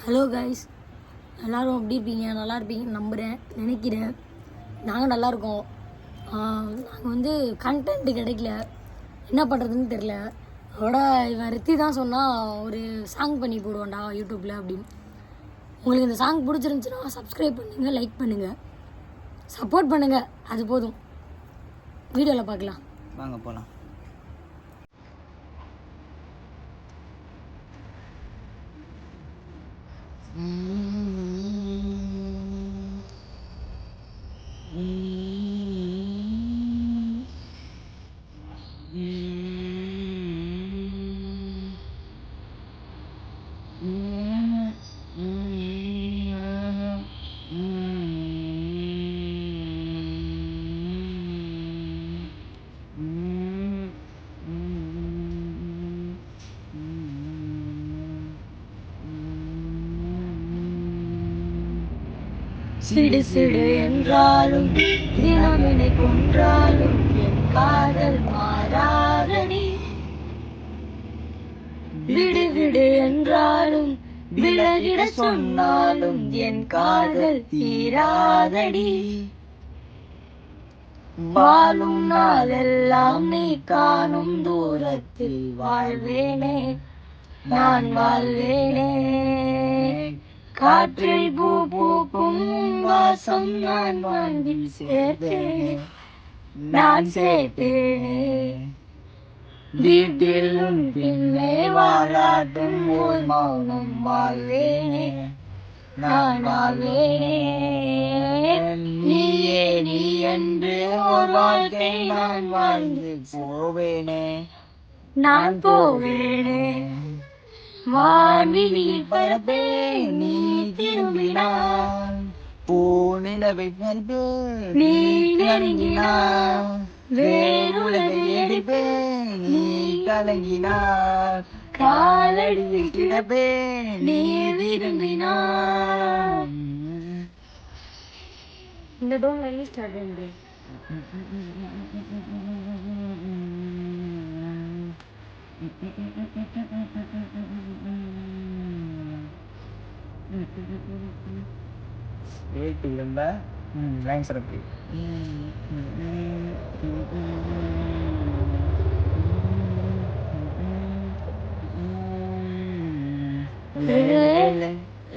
Hello guys, எல்லோரும் எப்படி இருப்பீங்க? நல்லா இருப்பீங்கன்னு நம்புகிறேன், நினைக்கிறேன். நாங்கள் நல்லாயிருக்கோம். நாங்கள் வந்து கண்டென்ட் கிடைக்கல, என்ன பண்ணுறதுன்னு தெரில. அதோட இவன் ரித்தி தான் சொன்னால் ஒரு சாங் பண்ணி போடுவான்டா யூடியூப்பில் அப்படின்னு. உங்களுக்கு இந்த சாங் பிடிச்சிருந்துச்சுன்னா சப்ஸ்கிரைப் பண்ணுங்கள், லைக் பண்ணுங்கள், சப்போர்ட் பண்ணுங்கள். அது போதும். வீடியோவில் பார்க்கலாம், வாங்க போகலாம். சிடு சிடு என்றாலும் தினமினை கொன்றாலும் என் காதல் மாறாதடி. விடு விடு என்றாலும் விலகிட சொன்னாலும் என் காதல் தீராதடி. வாழும் நாளெல்லாம் நீ காணும் தூரத்தில் வாழ்வேனே, நான் வாழ்வேனே. காற்றில் பூ பூக்கும் வாசம் நான் வாழ்வில் சேர்த்தேனே, நான் சேர்த்தேனே. வீட்டில் உன் பின்னே வாழாட்டும் ஓர் மௌனம் வாழ்வேனே, நான் வாழ்வேனே. நீயே நீ என்று ஒரு வாழ்க்கை நான் வாழ்ந்து போவேனே, நான் போவேனே. வான்வெளியில் பறப்பே நீ திரும்பினான், பூநிலவை பறிப்பே நீ நெருங்கினான். வேறுலகை எடுப்பே நீ கலங்கினார், காலடியில் கிடப்பே நீ விரும்பினான். இந்த டோன் லைன் ஸ்டார்ட் பண்ணுது. வீட்டில் லைன் சிறப்பு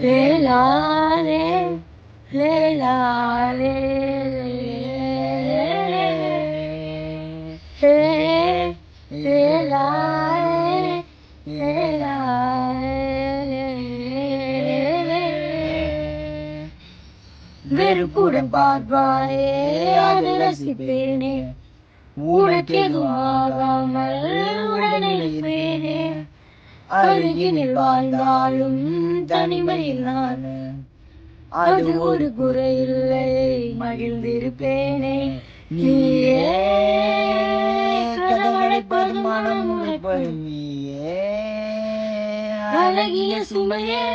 லேலாலே லேலாலே வெறுப்புடன் பார்ப்பாயே அது ரசிப்பேனே, உனக்கு எதுவாகாமல் உடனே இருப்பேனே. அருகினில் வாழ்ந்தாலும் தனிமையில் நான், அது ஒரு குறையில்லை, மகிழ்ந்திருப்பேனே. நீயே கதவடைப்பது மனம் உழைப்பது, நீயே அழகிய சுமையே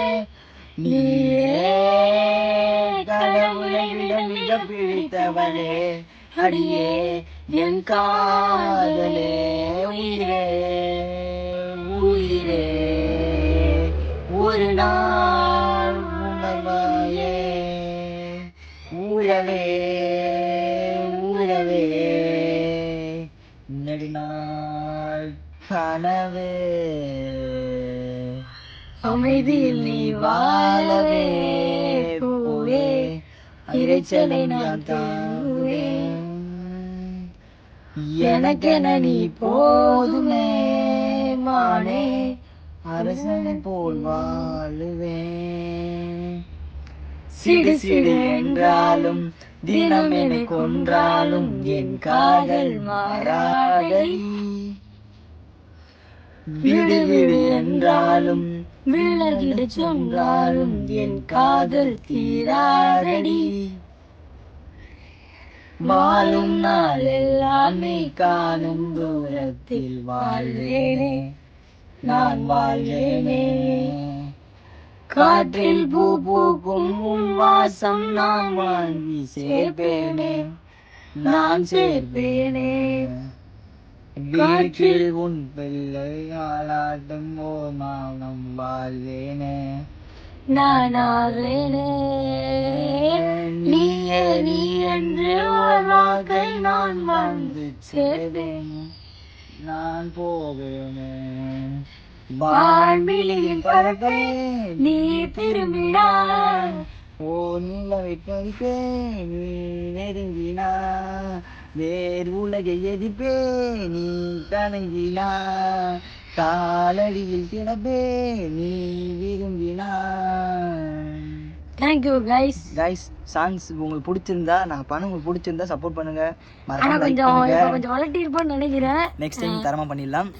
நீயே. கடவுளை விட மிக பிடித்தவளே, அடியே என் காதலே, உயிரே உயிரே. ஒரு நாள் உணர்வாயே உறவே உறவே, நெடுநாள் கனவே. அமைதியில் நீ வாழவே பூவே, இறைச்சலை நான் தாங்குவேன். எனக்கென நீ போதுமே மானே, அரசனை போல் வாழுவேன். சிடு சிடு என்றாலும் தினம் என்னை கொன்றாலும் என் காதல் மாறாதடி. விடு விடு என்றாலும் விலகிட சொன்னாலும் என் காதல் தீராதடி. வாழும் நாளெல்லாம் நீ காணும் தூரத்தில் வாழ்வேனே, நான் வாழ்வேனே. காற்றில் பூ பூக்கும் உன் வாசம் நான் வாங்கி சேர்ப்பேனே, நான் சேர்ப்பேனே. வீட்டில் உன் பிள்ளை ஆளாட்டும் ஓ மௌனம் வாழ்வேனே, நான் ஆவேனே நீயே நீ என்று ஒரு வாக்கை நான் வந்து சேர்ந்தேன். நான் போவேனே வான்வெளியில் பறப்பே நீ திரும்பினாய் நிலவை பறிப்பே நீ நெருங்கினா வேறு உலகை எதிர்ப்பே நீ கணங்கினா காலடியில் கிடப்பே நீ விரும்பினா. Thank you guys. கைஸ் சாங்ஸ் உங்களுக்கு பிடிச்சிருந்தா நான் பண்ண உங்களுக்கு பிடிச்சிருந்தா சப்போர்ட் பண்ணுங்க. ஆனால் கொஞ்சம் இப்போ கொஞ்சம் வளர்ட்டி இருப்போம்னு நினைக்கிறேன். நெக்ஸ்ட் டைம் தரமா பண்ணிடலாம்.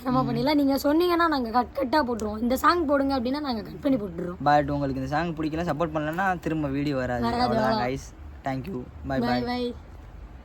நீங்கள் சொன்னீங்கன்னா நாங்கள் கட்டாக போட்டுருவோம். இந்த சாங் போடுங்க அப்படின்னா நாங்கள் கட் பண்ணி போட்டுருவோம். பட் உங்களுக்கு இந்த சாங் பிடிக்கல சப்போர்ட் பண்ணலன்னா திரும்ப வீடியோ வராது. அவ்வளோதான் கைஸ். தேங்க்யூ. By by.